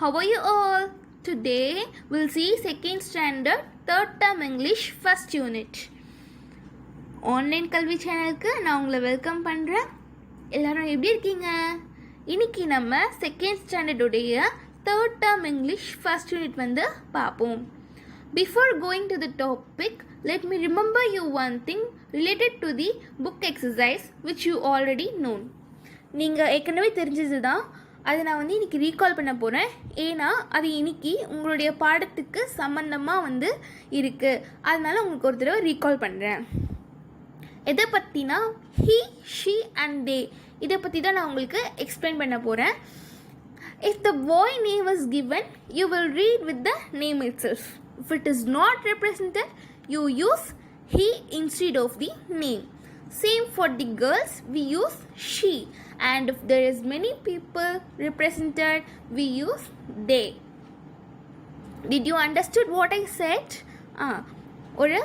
How are you all? Today we'll see second standard third term English first unit. Online கல்வி சேனலுக்கு நான் உங்களை welcome பண்ணுறேன். எல்லாரும் எப்படி இருக்கீங்க? இன்னைக்கு நம்ம செகண்ட் ஸ்டாண்டர்டுடைய third term English first unit வந்து பார்ப்போம். Before going to the topic, let me remember you one thing related to the book exercise which you already know. நீங்கள் ஏற்கனவே தெரிஞ்சது தான், அதை நான் வந்து இன்றைக்கி ரீகால் பண்ண போகிறேன். ஏன்னா அது இன்றைக்கி உங்களுடைய பாடத்துக்கு சம்மந்தமாக வந்து இருக்குது, அதனால் உங்களுக்கு ஒரு தடவை ரீகால் பண்ணுறேன். எதை பற்றினா ஹீ, ஷீ அண்ட் தே, இதை பற்றி தான் நான் உங்களுக்கு எக்ஸ்பிளைன் பண்ண போகிறேன். If the boy name is given, you will read with the name itself. If it is not represented, you use he instead of the name. Same for the girls, we use she. And if there is many people represented, we use they. Did you understood what I said? ஒரு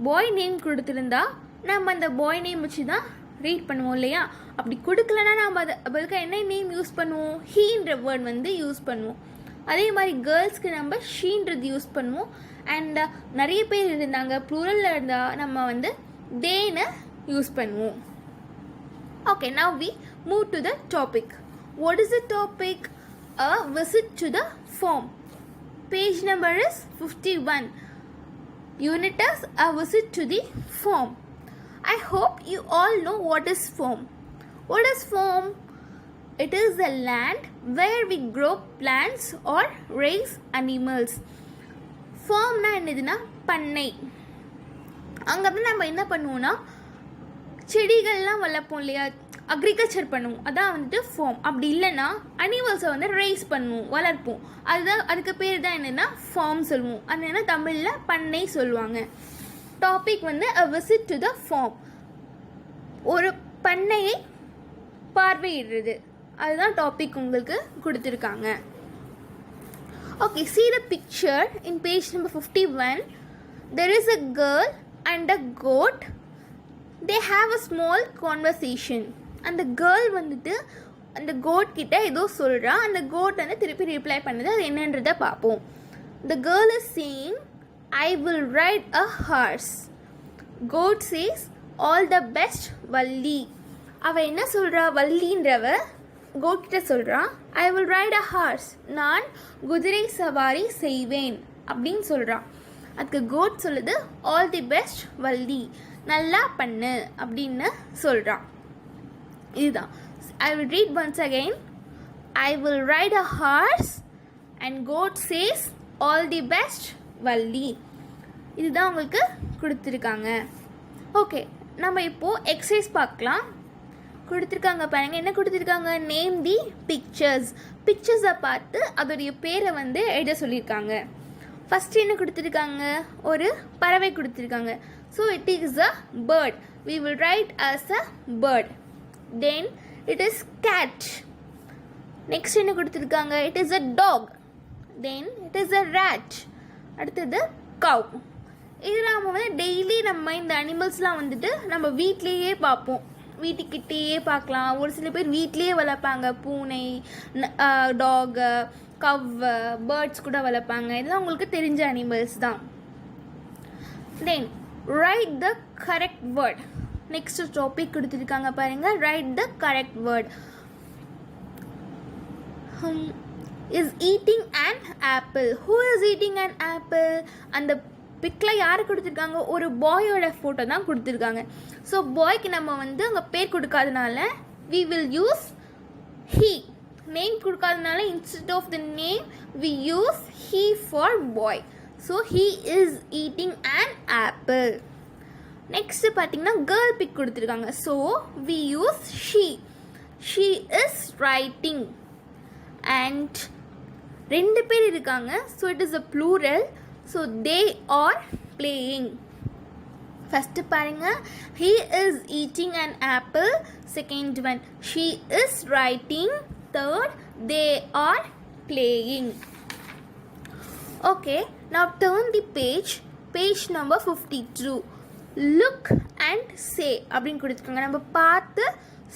boy name கொடுத்துருந்தா நம்ம அந்த boy name வச்சு தான் read பண்ணுவோம் இல்லையா? அப்படி கொடுக்கலன்னா நம்ம அதுக்கு என்ன நேம் யூஸ் பண்ணுவோம்? ஹீன்ற வேர்ட் வந்து யூஸ் பண்ணுவோம். அதே மாதிரி கேர்ள்ஸ்க்கு நம்ம ஷீன்றது யூஸ் பண்ணுவோம். அண்ட் நிறைய பேர் இருந்தாங்க, ப்ளூரலில் இருந்தால் நம்ம வந்து தேன்னு யூஸ் பண்ணுவோம். Okay, now we move to the topic. What is the topic? A visit to the farm. Page number is 51. Unit is a visit to the farm. I hope you all know what is farm. What is farm? It is a land where we grow plants or raise animals. Farm na என்னதுன்னா பண்ணை. அங்கே வந்து நம்ம என்ன பண்ணுவோம்னா செடிகள்லாம் வளர்ப்போம் இல்லையா, அக்ரிகல்ச்சர் பண்ணுவோம், அதான் வந்துட்டு ஃபார்ம். அப்படி இல்லைன்னா அனிமல்ஸை வந்து ரைஸ் பண்ணுவோம், வளர்ப்போம், அதுதான் அதுக்கு பேர் தான் என்னென்னா ஃபார்ம் சொல்லுவோம். அது என்ன தமிழில் பண்ணை சொல்லுவாங்க. டாபிக் வந்து a visit to the farm, ஒரு பண்ணையை பார்வையிடுறது, அதுதான் டாபிக் உங்களுக்கு கொடுத்துருக்காங்க. Okay, see the picture in page number 51. There is a girl and a goat. They have a small conversation. அந்த கேர்ள் வந்துட்டு அந்த கோட் கிட்ட ஏதோ சொல்கிறா, அந்த கோட் வந்து திருப்பி ரிப்ளை பண்ணுது, அது என்னன்றதை பார்ப்போம். The girl is saying, I will ride a horse. Goat says, all the best Valli. அவள் என்ன சொல்கிறா? வள்ளின்றவ கோட் கிட்ட சொல்கிறா, I will ride a horse, நான் குதிரை சவாரி செய்வேன் அப்படின்னு சொல்கிறான். அதுக்கு கோட் சொல்லுது, ஆல் தி பெஸ்ட் வள்ளி, நல்லா பண்ணு அப்படின்னு சொல்கிறான். இதுதான். I will read once again. I will ride a horse and goat says all the best Valli. இதுதான் உங்களுக்கு கொடுத்துருக்காங்க. ஓகே, நம்ம இப்போது எக்ஸசைஸ் பார்க்கலாம். கொடுத்துருக்காங்க பாருங்கள், என்ன கொடுத்துருக்காங்க? நேம் தி பிக்சர்ஸ். பிக்சர்ஸை பார்த்து அதோடைய பேரை வந்து எழுத சொல்லியிருக்காங்க. ஃபஸ்ட்டு என்ன கொடுத்துருக்காங்க? ஒரு பறவை கொடுத்துருக்காங்க. So it is a bird. We will write as a bird. Then it is cat. Next என்ன கொடுத்துருக்காங்க? It is a dog. Then it is a rat. அடுத்தது cow. இது நம்ம வந்து டெய்லி நம்ம இந்த அனிமல்ஸ்லாம் வந்துட்டு நம்ம வீட்லேயே பார்ப்போம், வீட்டுக்கிட்டேயே பார்க்கலாம். ஒரு சில பேர் வீட்லேயே வளர்ப்பாங்க, பூனை, டாகு, கவ்வு, பேர்ட்ஸ் கூட வளர்ப்பாங்க. இதெல்லாம் உங்களுக்கு தெரிஞ்ச அனிமல்ஸ் தான். Then write the correct word. Next topic கொடுத்துருக்காங்க பாருங்கள், write the correct word. Is eating an apple. Who is eating an apple? அந்த பிக்கில் யார் கொடுத்துருக்காங்க? ஒரு பாயோட ஃபோட்டோ தான் கொடுத்துருக்காங்க. ஸோ பாய்க்கு நம்ம வந்து அங்கே பேர் கொடுக்காதனால we will use he. Name கொடுக்காதனால instead of the name we use he for boy. So he is eating an apple. Next பார்த்தீங்கன்னா கேர்ள் பிக் கொடுத்துருக்காங்க. So we use she. She is writing. And ரெண்டு பேர் இருக்காங்க. So it is a plural. So they are playing. First பாருங்க, he is eating an apple. Second one, she is writing. Third, they are playing. Okay, now turn the page. Page number 52. Look and say அப்படின்னு கொடுத்துருக்காங்க. நம்ம பார்த்து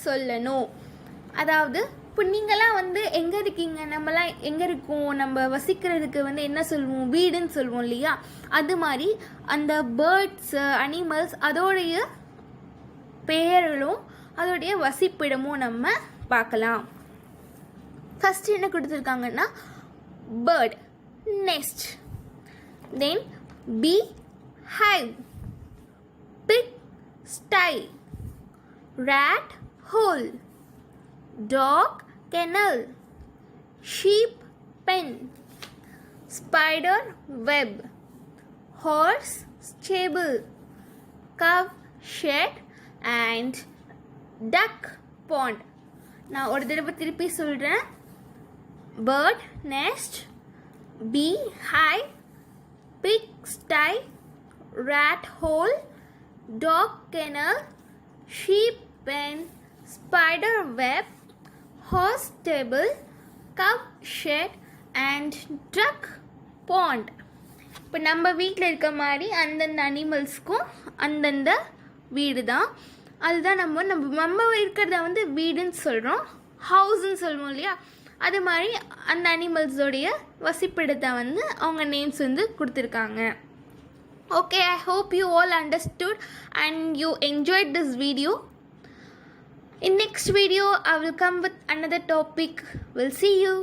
சொல்லணும். அதாவது இப்போ நீங்களாம் வந்து எங்கே இருக்கீங்க, நம்மலாம் எங்கே இருக்கோம், நம்ம வசிக்கிறதுக்கு வந்து என்ன சொல்லுவோம், வீடுன்னு சொல்லுவோம் இல்லையா? அது மாதிரி அந்த பேர்ட்ஸு, அனிமல்ஸ் அதோடைய பெயர்களும் அதோடைய வசிப்பிடமும் நம்ம பார்க்கலாம். ஃபஸ்ட்டு என்ன கொடுத்துருக்காங்கன்னா bird nest, then bee hive, pig sty, rat hole, dog kennel, sheep pen, spider web, horse stable, cow shed and duck pond. நான் ஒரு தடவை திருப்பி சொல்கிறேன். bird nest, bee hive, pig sty, rat hole, dog kennel, sheep pen, spider web, horse stable, cow shed and duck pond. இப்போ நம்ம வீட்டில் இருக்க மாதிரி அந்தந்த அனிமல்ஸ்க்கும் அந்தந்த வீடு தான். அதுதான் நம்ம இருக்கிறத வந்து வீடுன்னு சொல்கிறோம், ஹவுஸ்ன்னு சொல்லுவோம் இல்லையா? அது மாதிரி அந்த அனிமல்ஸோடைய வசிப்பிடத்தை வந்து அவங்க நேம்ஸ் வந்து கொடுத்துருக்காங்க. Okay, I hope you all understood and you enjoyed this video. In next video, I will come with another topic. We'll see you.